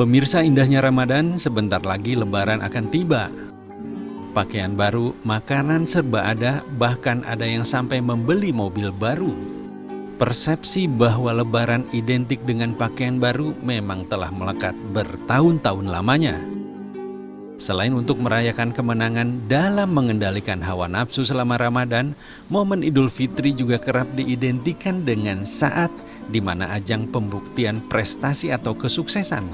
Pemirsa indahnya Ramadan, sebentar lagi Lebaran akan tiba. Pakaian baru, makanan serba ada, bahkan ada yang sampai membeli mobil baru. Persepsi bahwa Lebaran identik dengan pakaian baru memang telah melekat bertahun-tahun lamanya. Selain untuk merayakan kemenangan dalam mengendalikan hawa nafsu selama Ramadan, momen Idul Fitri juga kerap diidentikan dengan saat di mana ajang pembuktian prestasi atau kesuksesan.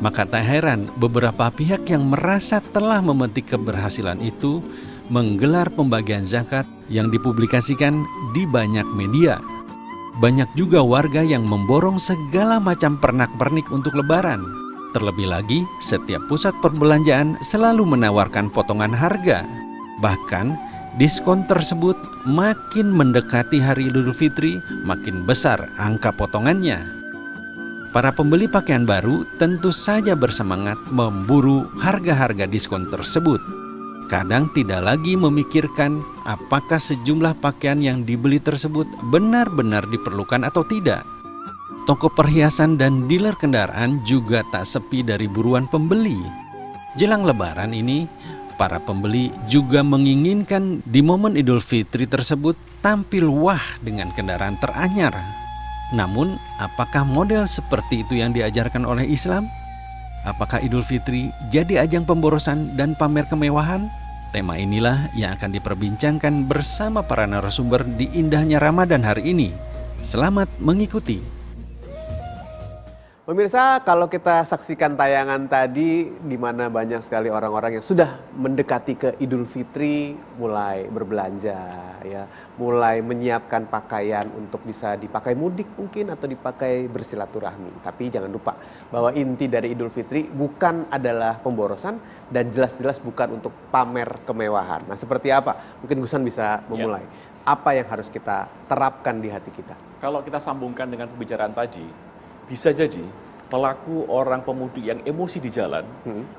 Maka tak heran beberapa pihak yang merasa telah memetik keberhasilan itu menggelar pembagian zakat yang dipublikasikan di banyak media. Banyak juga warga yang memborong segala macam pernak-pernik untuk Lebaran. Terlebih lagi, setiap pusat perbelanjaan selalu menawarkan potongan harga. Bahkan, diskon tersebut makin mendekati hari Idul Fitri, makin besar angka potongannya. Para pembeli pakaian baru tentu saja bersemangat memburu harga-harga diskon tersebut. Kadang tidak lagi memikirkan apakah sejumlah pakaian yang dibeli tersebut benar-benar diperlukan atau tidak. Toko perhiasan dan dealer kendaraan juga tak sepi dari buruan pembeli. Jelang Lebaran ini, para pembeli juga menginginkan di momen Idul Fitri tersebut tampil wah dengan kendaraan teranyar. Namun, apakah model seperti itu yang diajarkan oleh Islam? Apakah Idul Fitri jadi ajang pemborosan dan pamer kemewahan? Tema inilah yang akan diperbincangkan bersama para narasumber di Indahnya Ramadan hari ini. Selamat mengikuti. Pemirsa, kalau kita saksikan tayangan tadi di mana banyak sekali orang-orang yang sudah mendekati ke Idul Fitri, mulai berbelanja, ya, mulai menyiapkan pakaian untuk bisa dipakai mudik mungkin atau dipakai bersilaturahmi. Tapi jangan lupa bahwa inti dari Idul Fitri bukan adalah pemborosan dan jelas-jelas bukan untuk pamer kemewahan. Nah, seperti apa? Mungkin Gusan bisa memulai. Apa yang harus kita terapkan di hati kita? Kalau kita sambungkan dengan pembicaraan tadi, bisa jadi pelaku orang pemudik yang emosi di jalan,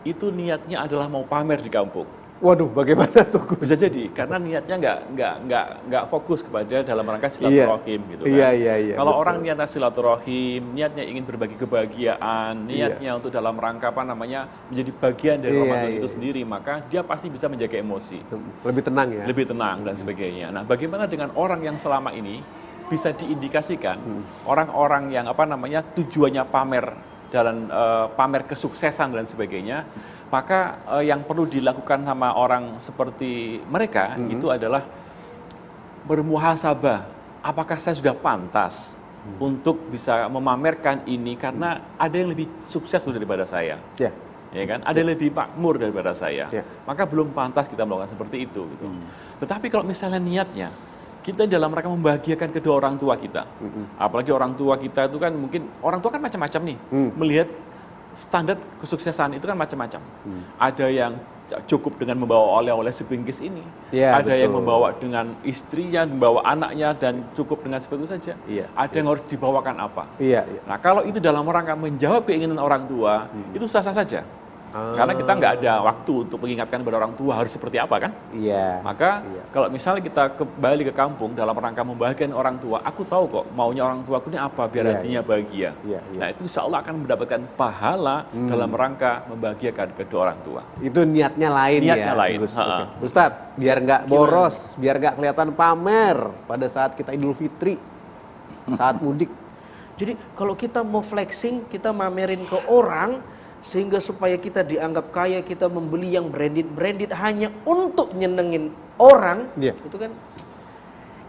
itu niatnya adalah mau pamer di kampung. Waduh, bagaimana tuh Gus? Bisa jadi, karena niatnya nggak fokus kepada dalam rangka silaturahim gitu kan. Iya, kalau betul. orang niatnya silaturahim, niatnya ingin berbagi kebahagiaan, niatnya untuk dalam rangka menjadi bagian dari Ramadan itu sendiri, maka dia pasti bisa menjaga emosi. Lebih tenang ya? Lebih tenang dan sebagainya. Nah, bagaimana dengan orang yang selama ini bisa diindikasikan orang-orang yang tujuannya pamer dan pamer kesuksesan dan sebagainya, maka yang perlu dilakukan sama orang seperti mereka itu adalah bermuhasabah. Apakah saya sudah pantas untuk bisa memamerkan ini karena ada yang lebih sukses daripada saya? Ya kan, ada yang lebih makmur daripada saya. Maka belum pantas kita melakukan seperti itu gitu. Tetapi kalau misalnya niatnya kita dalam rangka membahagiakan kedua orang tua kita, apalagi orang tua kita itu kan mungkin orang tua kan macam-macam nih, melihat standar kesuksesan itu kan macam-macam. Ada yang cukup dengan membawa oleh-oleh sebingkis ini, ada yang membawa dengan istrinya, membawa anaknya dan cukup dengan seperti itu saja. Ada yang harus dibawakan apa. Nah, kalau itu dalam rangka menjawab keinginan orang tua, itu sah-sah saja. Karena kita nggak ada waktu untuk mengingatkan kepada orang tua harus seperti apa kan? Maka kalau misalnya kita kembali ke kampung dalam rangka membahagiakan orang tua, aku tahu kok maunya orang tuaku ini apa biar hatinya bahagia. Nah, itu insya Allah akan mendapatkan pahala dalam rangka membahagiakan kedua orang tua. Itu niatnya lain. Niatnya lain. Ustadz, biar nggak boros, biar nggak kelihatan pamer pada saat kita Idul Fitri, saat mudik. Jadi kalau kita mau flexing, kita mamerin ke orang, sehingga supaya kita dianggap kaya, kita membeli yang branded hanya untuk nyenengin orang, itu kan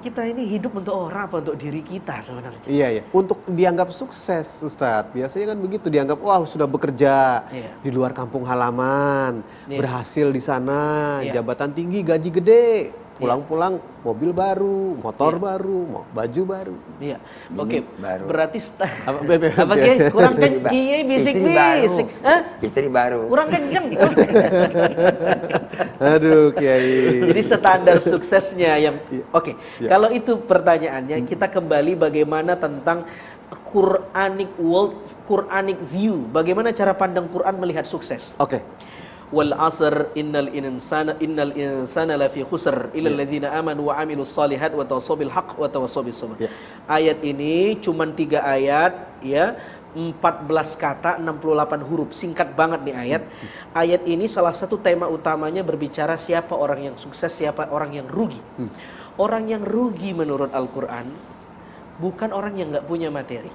kita ini hidup untuk orang apa untuk diri kita sebenarnya? Iya. Untuk dianggap sukses, Ustadz, biasanya kan begitu, dianggap wah sudah bekerja di luar kampung halaman, berhasil di sana, jabatan tinggi, gaji gede, pulang-pulang mobil baru, motor baru, baju baru. Oke, berarti apa kurang kenceng, bisik-bisik. Istri baru. Kurang kenceng. Aduh, Kiai. Jadi standar suksesnya yang kalau itu pertanyaannya, kita kembali bagaimana tentang Quranic world, Quranic view. Bagaimana cara pandang Quran melihat sukses? Wal asr innal insana lafi khusr illa alladzina amanu wa amilus solihat wa tawassaw bil haqq wa tawassaw bis sabr. Ayat ini cuma 3 ayat ya, 14 kata, 68 huruf. Singkat banget nih ayat. Ayat ini salah satu tema utamanya berbicara siapa orang yang sukses, siapa orang yang rugi. Orang yang rugi menurut Al-Quran bukan orang yang gak punya materi.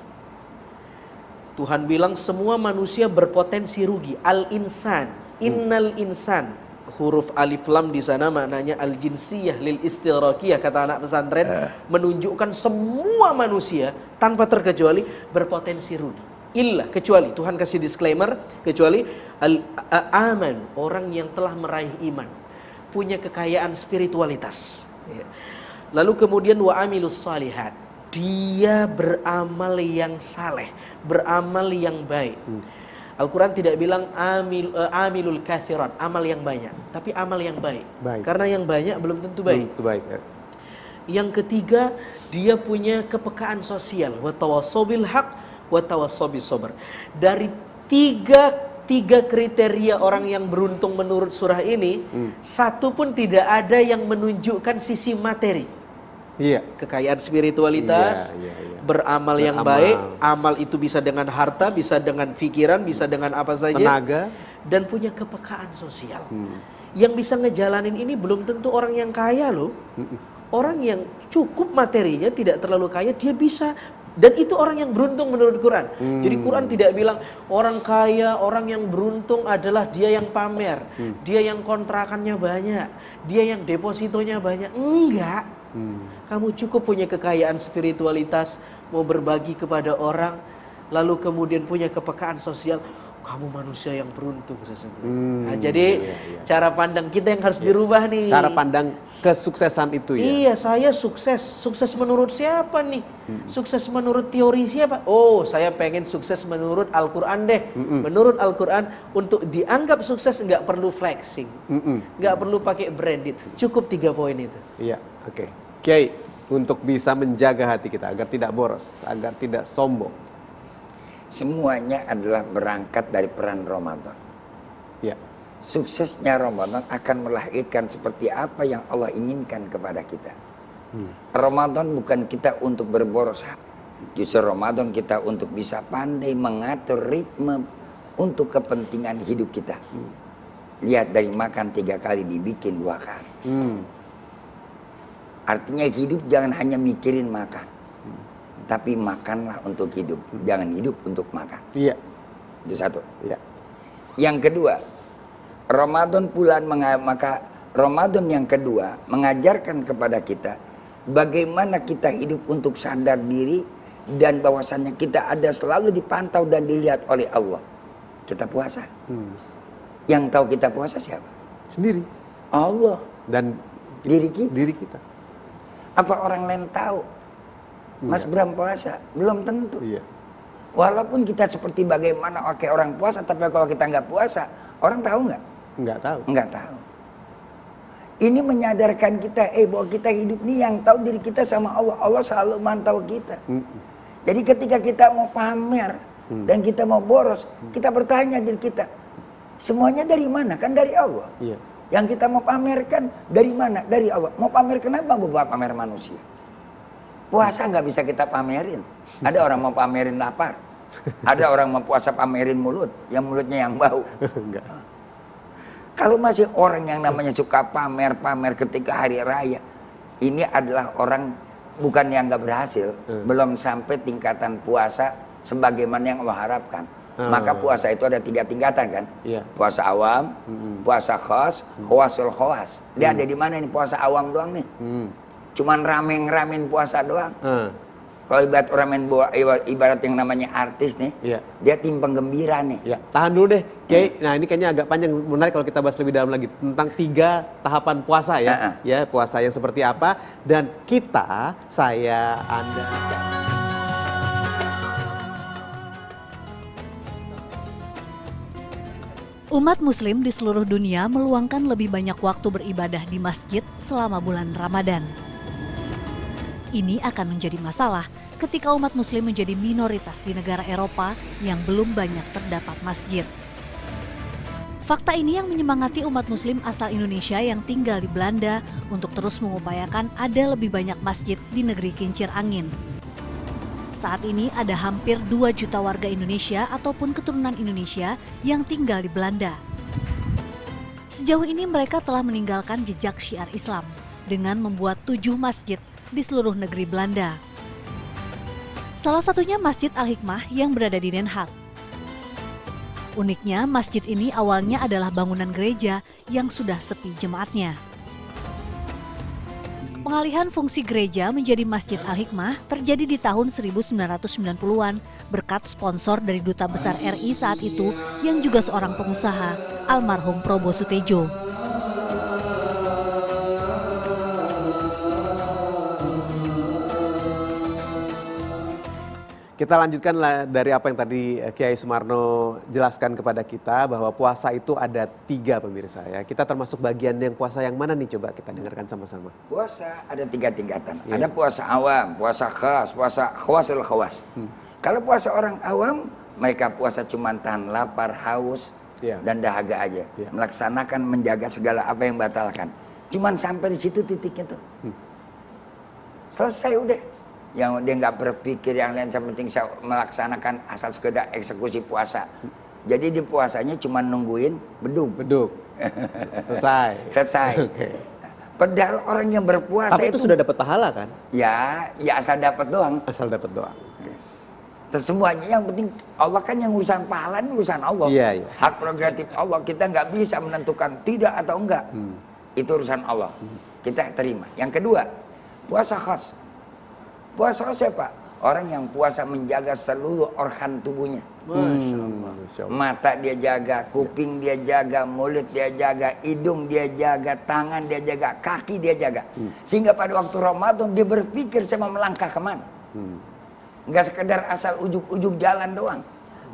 Tuhan bilang semua manusia berpotensi rugi. Al-insan, innal insan. Huruf alif lam di sana maknanya al-jinsiyah lil istighraqiyah, kata anak pesantren, menunjukkan semua manusia tanpa terkecuali berpotensi rugi. Illa, kecuali Tuhan kasih disclaimer, kecuali al-aman, orang yang telah meraih iman, punya kekayaan spiritualitas. Lalu kemudian wa amilus salihat, dia beramal yang saleh, beramal yang baik. Al-Quran tidak bilang amilul kathirat, amal yang banyak, tapi amal yang baik. Karena yang banyak belum tentu baik. Ya. Yang ketiga, dia punya kepekaan sosial. Wa tawassaw bil haq wa tawassaw bis sabr. Dari tiga kriteria orang yang beruntung menurut surah ini, satu pun tidak ada yang menunjukkan sisi materi. Iya. Kekayaan spiritualitas, beramal yang baik, amal itu bisa dengan harta, bisa dengan pikiran, bisa dengan apa saja, tenaga, dan punya kepekaan sosial. Yang bisa ngejalanin ini belum tentu orang yang kaya loh. Orang yang cukup materinya, tidak terlalu kaya, dia bisa. Dan itu orang yang beruntung menurut Quran. Jadi Quran tidak bilang orang kaya, orang yang beruntung adalah dia yang pamer, dia yang kontrakannya banyak, dia yang depositonya banyak. Enggak. Kamu cukup punya kekayaan spiritualitas, mau berbagi kepada orang, lalu kemudian punya kepekaan sosial, kamu manusia yang beruntung sesungguhnya. Nah, jadi cara pandang kita yang harus dirubah nih. Cara pandang kesuksesan itu ya. Iya, saya sukses. Sukses menurut siapa nih? Sukses menurut teori siapa? Oh, saya pengen sukses menurut Al-Quran deh. Menurut Al-Quran, untuk dianggap sukses nggak perlu flexing, nggak perlu pakai branded. Cukup 3 poin itu. Iya, oke. Kiai, untuk bisa menjaga hati kita agar tidak boros, agar tidak sombong. Semuanya adalah berangkat dari peran Ramadan. Ya. Suksesnya Ramadan akan melahirkan seperti apa yang Allah inginkan kepada kita. Ramadan bukan kita untuk berboros. Justru Ramadan kita untuk bisa pandai mengatur ritme untuk kepentingan hidup kita. Lihat dari makan 3 kali dibikin 2 kali. Artinya hidup jangan hanya mikirin makan. Tapi makanlah untuk hidup, jangan hidup untuk makan. Iya. Itu satu. Iya. Yang kedua, Ramadan yang kedua mengajarkan kepada kita bagaimana kita hidup untuk sadar diri dan bahwasannya kita ada selalu dipantau dan dilihat oleh Allah. Kita puasa. Yang tahu kita puasa siapa? Sendiri. Allah. Dan diri kita. Diri kita. Apa orang lain tahu? Mas Bram puasa? Belum tentu. Iya. Walaupun kita seperti bagaimana orang puasa, tapi kalau kita nggak puasa, orang tahu nggak? Nggak tahu. Nggak tahu. Ini menyadarkan kita, bahwa kita hidup ini yang tahu diri kita sama Allah. Allah selalu mantau kita. Jadi ketika kita mau pamer dan kita mau boros, kita bertanya diri kita, semuanya dari mana? Kan dari Allah. Iya. Yang kita mau pamerkan dari mana? Dari Allah. Mau pamer kenapa? Buat pamer manusia. Puasa nggak bisa kita pamerin. Ada orang mau pamerin lapar. Ada orang mau puasa pamerin mulut, yang mulutnya yang bau. Enggak. Kalau masih orang yang namanya suka pamer-pamer ketika hari raya, ini adalah orang bukan yang nggak berhasil, belum sampai tingkatan puasa sebagaimana yang Allah harapkan. Maka puasa itu ada 3 tingkatan kan? Iya. Puasa awam, puasa khas, khawasul khawas. Dia ada di mana ini puasa awam doang nih? Cuman ramen puasa doang. Kalau ibarat yang namanya artis nih, dia tim penggembira nih. Ya, tahan dulu deh, Kiai. Nah ini kayaknya agak panjang, menarik kalau kita bahas lebih dalam lagi tentang 3 tahapan puasa ya. Ya, puasa yang seperti apa dan kita, saya, Anda. Umat muslim di seluruh dunia meluangkan lebih banyak waktu beribadah di masjid selama bulan Ramadan. Ini akan menjadi masalah ketika umat muslim menjadi minoritas di negara Eropa yang belum banyak terdapat masjid. Fakta ini yang menyemangati umat muslim asal Indonesia yang tinggal di Belanda untuk terus mengupayakan ada lebih banyak masjid di negeri kincir angin. Saat ini ada hampir 2 juta warga Indonesia ataupun keturunan Indonesia yang tinggal di Belanda. Sejauh ini mereka telah meninggalkan jejak syiar Islam dengan membuat 7 masjid di seluruh negeri Belanda. Salah satunya Masjid Al-Hikmah yang berada di Den Haag. Uniknya, masjid ini awalnya adalah bangunan gereja yang sudah sepi jemaatnya. Pengalihan fungsi gereja menjadi Masjid Al-Hikmah terjadi di tahun 1990-an berkat sponsor dari Duta Besar RI saat itu yang juga seorang pengusaha, almarhum Probo Sutejo. Kita lanjutkan dari apa yang tadi Kiai Sumarno jelaskan kepada kita, bahwa puasa itu ada 3 pemirsa ya. Kita termasuk bagian yang puasa yang mana nih, coba kita dengarkan sama-sama. Puasa ada 3 tingkatan. Ada puasa awam, puasa khas, puasa khawasul khawas. Kalau puasa orang awam, mereka puasa cuma tahan lapar, haus, dan dahaga aja. Melaksanakan, menjaga segala apa yang batalkan. Cuman sampai di situ titiknya tuh. Selesai udah. Yang dia nggak berpikir yang lain, yang penting saya melaksanakan asal sekedar eksekusi puasa. Jadi di puasanya cuma nungguin beduk. Selesai. Okay. Padahal orang yang berpuasa tapi itu sudah dapat pahala kan? Ya asal dapat doang. Asal dapat doang. Terus semuanya yang penting Allah kan yang urusan pahala, ini urusan Allah. Iya. Hak prerogatif Allah, kita nggak bisa menentukan tidak atau enggak. Itu urusan Allah. Kita terima. Yang kedua, puasa khas. Puasa siapa? Orang yang puasa menjaga seluruh organ tubuhnya. Masya Allah. Mata dia jaga, kuping dia jaga, mulut dia jaga, hidung dia jaga, tangan dia jaga, kaki dia jaga. Sehingga pada waktu Ramadan dia berpikir saya mau melangkah kemana. Nggak sekedar asal ujung-ujung jalan doang.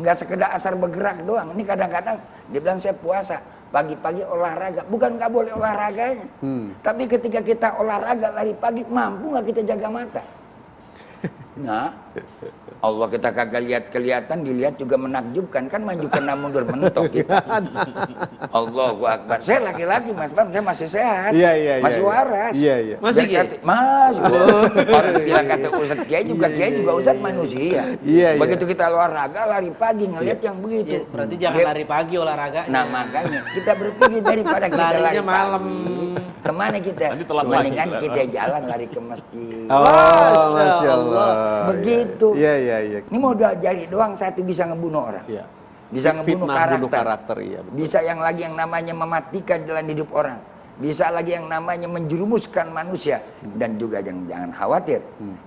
Nggak sekedar asal bergerak doang. Ini kadang-kadang dia bilang saya puasa. Pagi-pagi olahraga. Bukan nggak boleh olahraganya. Tapi ketika kita olahraga lari pagi, mampu nggak kita jaga mata? Nah, Allah kita kagak lihat kelihatan, dilihat juga menakjubkan, kan maju kena mundur mentok kita. Allahu Akbar. Saya laki-laki Mas Bam, saya masih sehat, masih waras. Masih Kiai? Mas, orang bilang kata Ustaz Kiai juga Ustaz manusia. Begitu kita olahraga lari pagi ngelihat yang begitu. Berarti jangan lari pagi olahraga. Nah makanya kita berpikir daripada kita lari malam. Kemana kita? Mendingan kita jalan lari ke masjid. Oh, Masya Allah. Begitu. Iya. Ini modal jari doang satu bisa ngebunuh orang. Iya. Bisa ngebunuh karakter. Iya, betul. Bisa yang lagi yang namanya mematikan jalan hidup orang. Bisa lagi yang namanya menjerumuskan manusia. Dan juga jangan khawatir.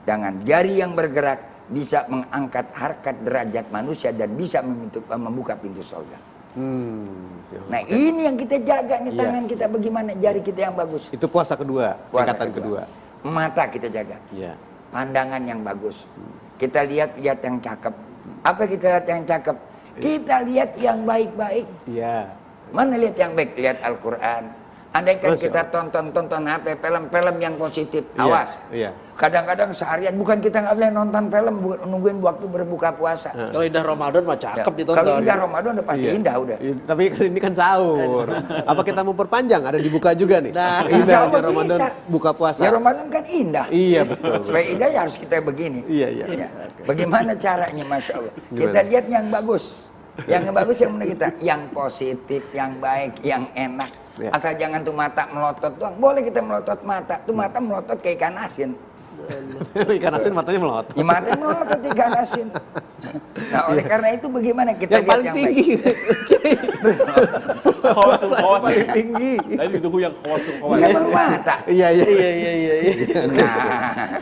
Dengan jari yang bergerak bisa mengangkat harkat derajat manusia dan bisa membuka pintu surga. Nah ini yang kita jaga nih, tangan kita bagaimana, jari kita yang bagus. Itu puasa kedua, tingkatan kedua. Mata kita jaga. Pandangan yang bagus. Kita lihat yang cakep. Apa kita lihat yang cakep? Kita lihat yang baik-baik. Mana lihat yang baik? Lihat Al-Quran. Andaikan kita tonton HP, film-film yang positif. Awas. Kadang-kadang seharian, bukan kita nggak boleh nonton film, nungguin waktu berbuka puasa. Kalau indah Ramadan mah cakep ditonton. Kalau indah Ramadan udah pasti indah udah. Tapi ini kan sahur. Apa kita mau perpanjang? Ada dibuka juga nih. Nah, indah Ramadan bisa. Buka puasa. Ya Ramadan kan indah. Iya betul. Supaya indah ya harus kita begini. Iya. Bagaimana caranya, Masya Allah. Kita lihat yang bagus. Yang bagus yang mana kita? Yang positif, yang baik, yang enak. Asal jangan tuh mata melotot doang. Boleh kita melotot mata. Tuh mata melotot kayak ikan asin. Ikan asin matanya melotot. Ya matanya melotot ikan asin. Nah oleh karena itu bagaimana kita yang lihat paling yang tinggi. Khawasul paling tinggi. Tadi ditunggu yang khawasul. Bukan mata. Iya. Nah,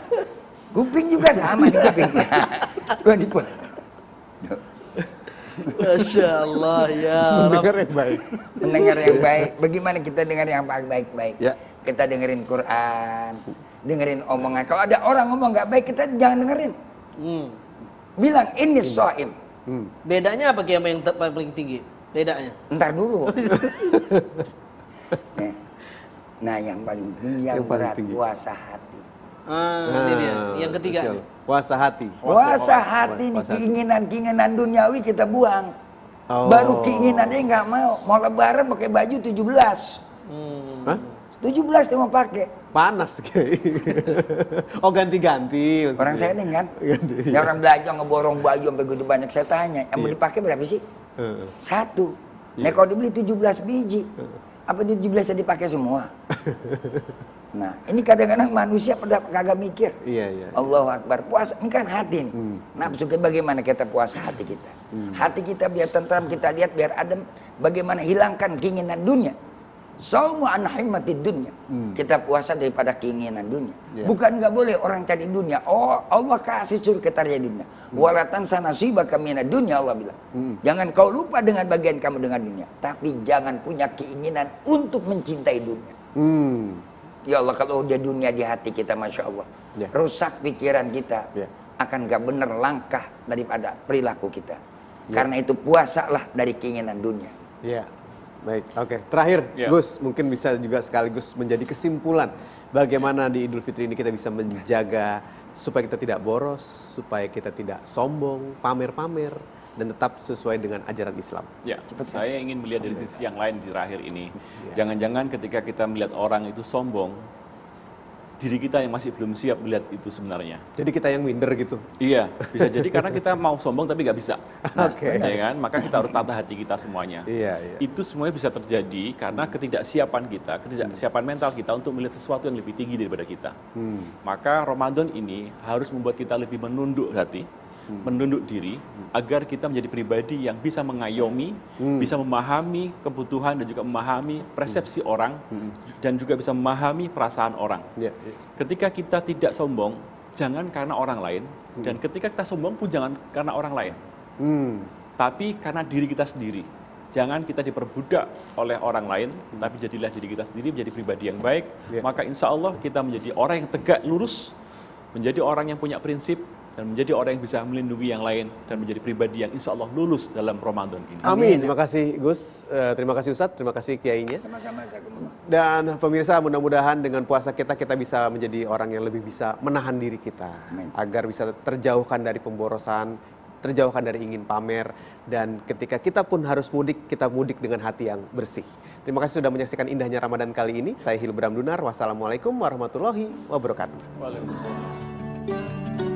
kuping juga sama di kupingnya. Masya Allah ya. Mendengar yang baik. Mendengar yang baik. Bagaimana kita dengar yang baik-baik? Kita dengerin Quran, dengerin omongan. Kalau ada orang ngomong nggak baik, kita jangan dengerin. Bilang ini shaim. Bedanya apa Kiai yang paling tinggi? Bedanya? Ntar dulu. Nah, yang paling tinggi yang berat puasa hati. Ini dia. Yang ketiga. Puasa hati. Puasa hati nih, keinginan duniawi kita buang. Baru keinginannya nggak mau. Mau lebaran pakai baju 17. Hah? 17 dia mau pakai. Panas kayak. Oh ganti-ganti. Orang saya nih kan, ya orang belanja ngeborong baju sampai begitu banyak. Saya tanya, yang mau dipakai berapa sih? Satu. Nah kalau dibeli 17 biji, apa di 17 nya dipakai semua? Nah ini kadang-kadang manusia pada kagak mikir. Iya. Allahu Akbar, puasa ini kan hati nih. Nafsu kita, bagaimana kita puasa hati kita? Hati kita biar tentram, kita lihat biar adem. Bagaimana hilangkan keinginan dunia. Saumu an himmatid dunya. Kita puasa daripada keinginan dunia. Bukan nggak boleh orang cari dunia. Oh, Allah kasih suruh kita cari dunia. Walatan sanasibaka minad dunya, Allah bilang. Jangan kau lupa dengan bagian kamu dengan dunia, tapi jangan punya keinginan untuk mencintai dunia. Ya Allah, kalau udah dunia di hati kita, Masya Allah, rusak pikiran kita, akan gak bener langkah daripada perilaku kita. Karena itu puasalah dari keinginan dunia. Baik, oke. Terakhir, Gus, mungkin bisa juga sekaligus menjadi kesimpulan bagaimana di Idul Fitri ini kita bisa menjaga supaya kita tidak boros, supaya kita tidak sombong, pamer-pamer, dan tetap sesuai dengan ajaran Islam. Ya, saya ingin melihat dari sisi yang lain di terakhir ini. Jangan-jangan ketika kita melihat orang itu sombong, diri kita yang masih belum siap melihat itu sebenarnya. Jadi kita yang minder gitu? Iya, bisa jadi karena kita mau sombong tapi nggak bisa. Nah, ya kan? Maka kita harus tata hati kita semuanya. Itu semuanya bisa terjadi karena ketidaksiapan kita, ketidaksiapan mental kita untuk melihat sesuatu yang lebih tinggi daripada kita. Maka Ramadan ini harus membuat kita lebih menunduk hati, menunduk diri, agar kita menjadi pribadi yang bisa mengayomi, bisa memahami kebutuhan dan juga memahami persepsi orang, dan juga bisa memahami perasaan orang. Ketika kita tidak sombong, jangan karena orang lain, dan ketika kita sombong pun jangan karena orang lain, tapi karena diri kita sendiri. Jangan kita diperbudak oleh orang lain, tapi jadilah diri kita sendiri, menjadi pribadi yang baik, maka insya Allah kita menjadi orang yang tegak lurus, menjadi orang yang punya prinsip, dan menjadi orang yang bisa melindungi yang lain, dan menjadi pribadi yang insya Allah lulus dalam Ramadan ini. Amin. Terima kasih Gus, terima kasih Ustadz, terima kasih Kiainya. Sama-sama. Dan pemirsa, mudah-mudahan dengan puasa kita bisa menjadi orang yang lebih bisa menahan diri kita. Agar bisa terjauhkan dari pemborosan, terjauhkan dari ingin pamer. Dan ketika kita pun harus mudik, kita mudik dengan hati yang bersih. Terima kasih sudah menyaksikan indahnya Ramadan kali ini. Saya Hilbram Dunar, wassalamualaikum warahmatullahi wabarakatuh. Waalaikumsalam.